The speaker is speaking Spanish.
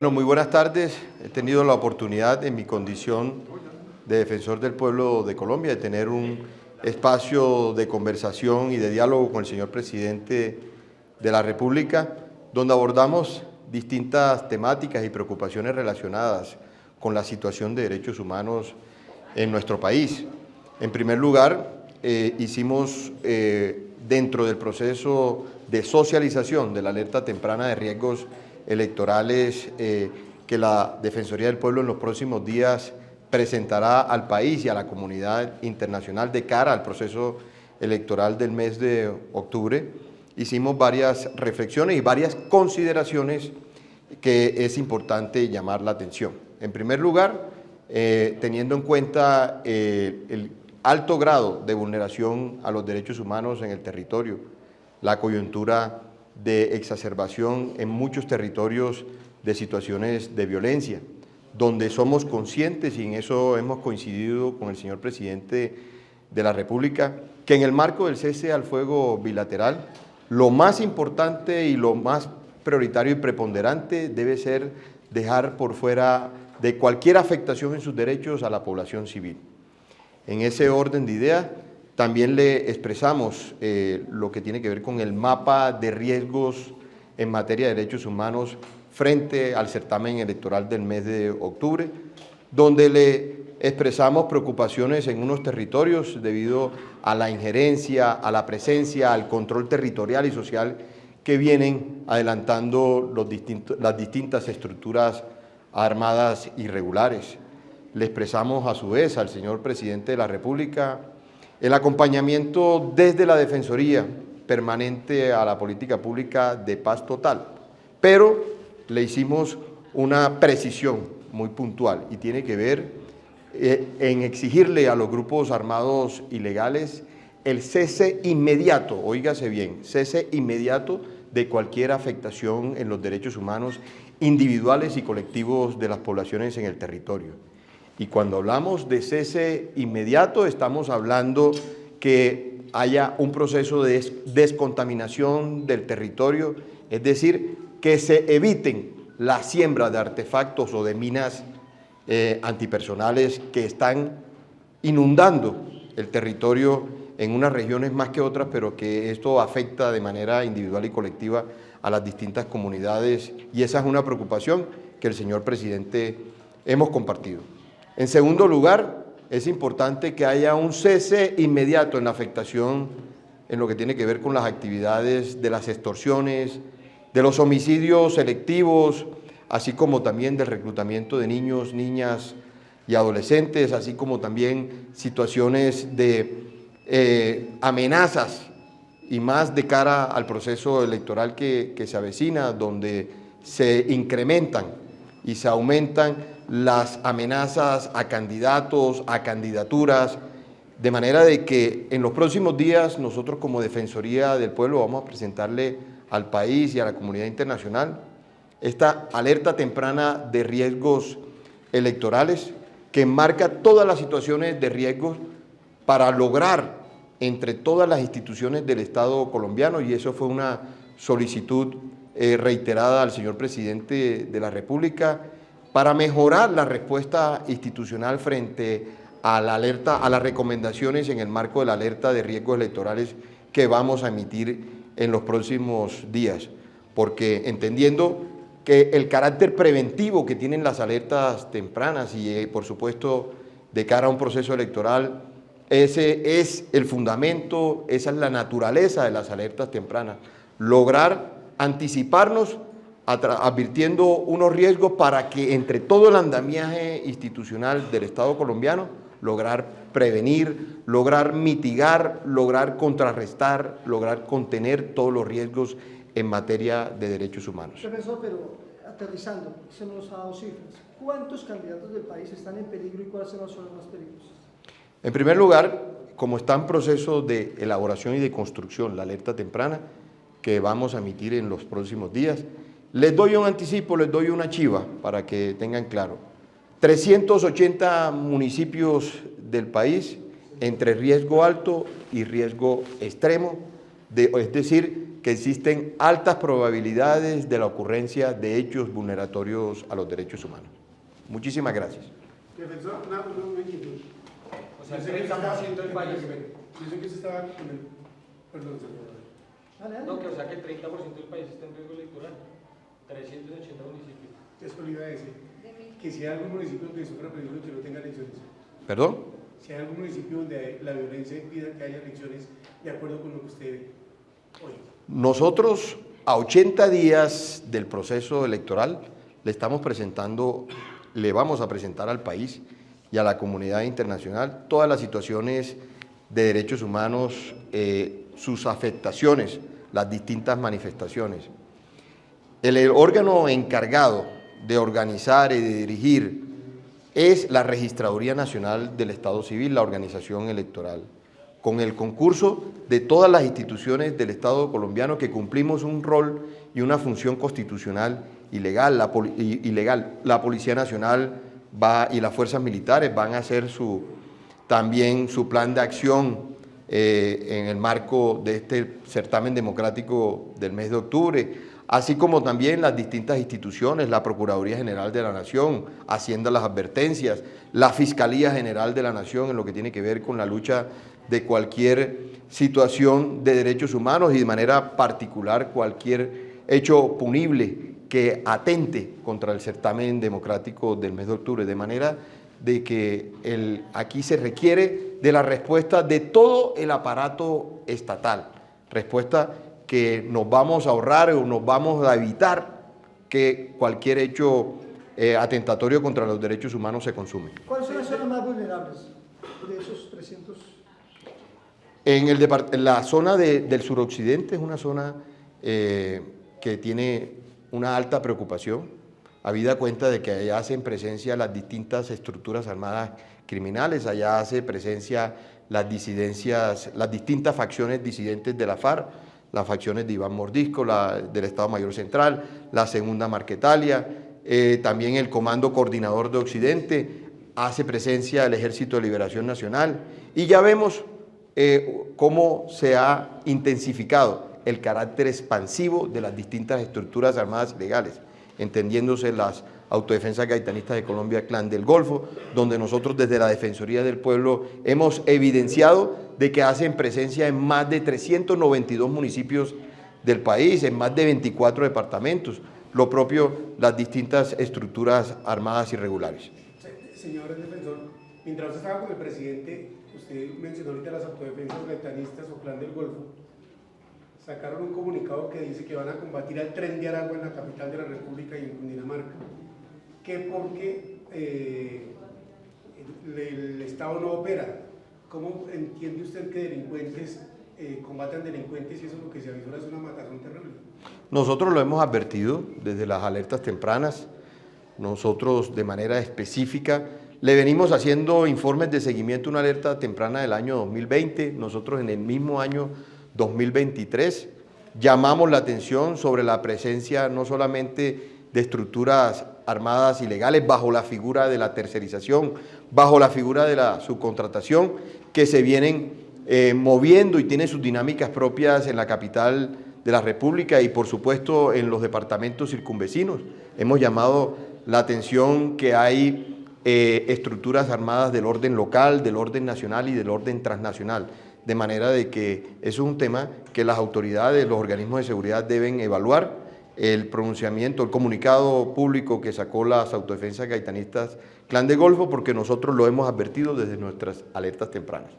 Bueno, muy buenas tardes. He tenido la oportunidad en mi condición de defensor del pueblo de Colombia de tener un espacio de conversación y de diálogo con el señor presidente de la República, donde abordamos distintas temáticas y preocupaciones relacionadas con la situación de derechos humanos en nuestro país. En primer lugar, hicimos dentro del proceso de socialización de la alerta temprana de riesgos electorales que la Defensoría del Pueblo en los próximos días presentará al país y a la comunidad internacional de cara al proceso electoral del mes de octubre. Hicimos varias reflexiones y varias consideraciones que es importante llamar la atención. En primer lugar, teniendo en cuenta el alto grado de vulneración a los derechos humanos en el territorio, la coyuntura de exacerbación en muchos territorios de situaciones de violencia, donde somos conscientes, y en eso hemos coincidido con el señor presidente de la República, que en el marco del cese al fuego bilateral, lo más importante y lo más prioritario y preponderante debe ser dejar por fuera de cualquier afectación en sus derechos a la población civil. En ese orden de ideas, también le expresamos lo que tiene que ver con el mapa de riesgos en materia de derechos humanos frente al certamen electoral del mes de octubre, donde le expresamos preocupaciones en unos territorios debido a la injerencia, a la presencia, al control territorial y social que vienen adelantando las distintas estructuras armadas irregulares. Le expresamos a su vez al señor presidente de la República el acompañamiento desde la Defensoría permanente a la política pública de paz total, pero le hicimos una precisión muy puntual y tiene que ver en exigirle a los grupos armados ilegales el cese inmediato, óigase bien, cese inmediato de cualquier afectación en los derechos humanos individuales y colectivos de las poblaciones en el territorio. Y cuando hablamos de cese inmediato, estamos hablando que haya un proceso de descontaminación del territorio, es decir, que se eviten la siembra de artefactos o de minas antipersonales que están inundando el territorio en unas regiones más que otras, pero que esto afecta de manera individual y colectiva a las distintas comunidades, y esa es una preocupación que el señor presidente hemos compartido. En segundo lugar, es importante que haya un cese inmediato en la afectación en lo que tiene que ver con las actividades de las extorsiones, de los homicidios selectivos, así como también del reclutamiento de niños, niñas y adolescentes, así como también situaciones de amenazas y más de cara al proceso electoral que se avecina, donde se incrementan y se aumentan las amenazas a candidatos, a candidaturas, de manera de que en los próximos días nosotros como Defensoría del Pueblo vamos a presentarle al país y a la comunidad internacional esta alerta temprana de riesgos electorales que enmarca todas las situaciones de riesgos para lograr entre todas las instituciones del Estado colombiano, y eso fue una solicitud reiterada al señor presidente de la República, para mejorar la respuesta institucional frente a la alerta, a las recomendaciones en el marco de la alerta de riesgos electorales que vamos a emitir en los próximos días, porque entendiendo que el carácter preventivo que tienen las alertas tempranas y por supuesto de cara a un proceso electoral, ese es el fundamento, esa es la naturaleza de las alertas tempranas, lograr anticiparnos advirtiendo unos riesgos para que entre todo el andamiaje institucional del Estado colombiano lograr prevenir, lograr mitigar, lograr contrarrestar, lograr contener todos los riesgos en materia de derechos humanos. Profesor, pero aterrizando, se nos ha dado cifras. ¿Cuántos candidatos del país están en peligro y cuáles son las zonas más peligrosas? En primer lugar, como está en proceso de elaboración y de construcción la alerta temprana que vamos a emitir en los próximos días, les doy un anticipo, les doy una chiva para que tengan claro. 380 municipios del país entre riesgo alto y riesgo extremo, es decir, que existen altas probabilidades de la ocurrencia de hechos vulneratorios a los derechos humanos. Muchísimas gracias. Defensor, un momentito. O sea, el 30% del país. Yo sé que usted estaba con el... Perdón, señor. No, que o sea que el 30% del país está en riesgo electoral. 380 municipios. Eso le iba a decir. Que si hay algún municipio que sufra peligro que no tenga elecciones. ¿Perdón? Si hay algún municipio donde la violencia impida que haya elecciones, de acuerdo con lo que usted ve hoy. Nosotros, a 80 días del proceso electoral, le vamos a presentar al país y a la comunidad internacional todas las situaciones de derechos humanos, sus afectaciones, las distintas manifestaciones. El órgano encargado de organizar y de dirigir es la Registraduría Nacional del Estado Civil, la organización electoral, con el concurso de todas las instituciones del Estado colombiano que cumplimos un rol y una función constitucional y legal. La Policía Nacional y las fuerzas militares van a hacer también su plan de acción en el marco de este certamen democrático del mes de octubre, así como también las distintas instituciones, la Procuraduría General de la Nación, haciendo las advertencias, la Fiscalía General de la Nación en lo que tiene que ver con la lucha de cualquier situación de derechos humanos y de manera particular cualquier hecho punible que atente contra el certamen democrático del mes de octubre, de manera de que aquí se requiere de la respuesta de todo el aparato estatal, respuesta que nos vamos a ahorrar o nos vamos a evitar que cualquier hecho atentatorio contra los derechos humanos se consume. ¿Cuáles son las zonas más vulnerables de esos 300? En la zona del suroccidente es una zona que tiene una alta preocupación, habida cuenta de que allá hacen presencia las distintas estructuras armadas criminales, allá hace presencia las disidencias, las distintas facciones disidentes de la FARC, las facciones de Iván Mordisco, del Estado Mayor Central, la Segunda Marquetalia, también el Comando Coordinador de Occidente, hace presencia el Ejército de Liberación Nacional, y ya vemos cómo se ha intensificado el carácter expansivo de las distintas estructuras armadas ilegales, entendiéndose las Autodefensas Gaitanistas de Colombia, Clan del Golfo, donde nosotros desde la Defensoría del Pueblo hemos evidenciado de que hacen presencia en más de 392 municipios del país, en más de 24 departamentos, lo propio las distintas estructuras armadas irregulares. Señor defensor, mientras usted estaba con el presidente, usted mencionó ahorita las Autodefensas Gaitanistas o Clan del Golfo, sacaron un comunicado que dice que van a combatir al Tren de Aragua en la capital de la República y en Cundinamarca, que porque el Estado no opera. ¿Cómo entiende usted que delincuentes combatan delincuentes y eso es lo que se avisora es una matazón terrible? Nosotros lo hemos advertido desde las alertas tempranas, nosotros de manera específica le venimos haciendo informes de seguimiento a una alerta temprana del año 2020, nosotros en el mismo año 2023 llamamos la atención sobre la presencia no solamente de estructuras armadas ilegales bajo la figura de la tercerización, bajo la figura de la subcontratación, que se vienen moviendo y tienen sus dinámicas propias en la capital de la República y por supuesto en los departamentos circunvecinos. Hemos llamado la atención que hay estructuras armadas del orden local, del orden nacional y del orden transnacional, de manera de que eso es un tema que las autoridades, los organismos de seguridad deben evaluar. El pronunciamiento, el comunicado público que sacó las Autodefensas Gaitanistas Clan de Golfo, porque nosotros lo hemos advertido desde nuestras alertas tempranas.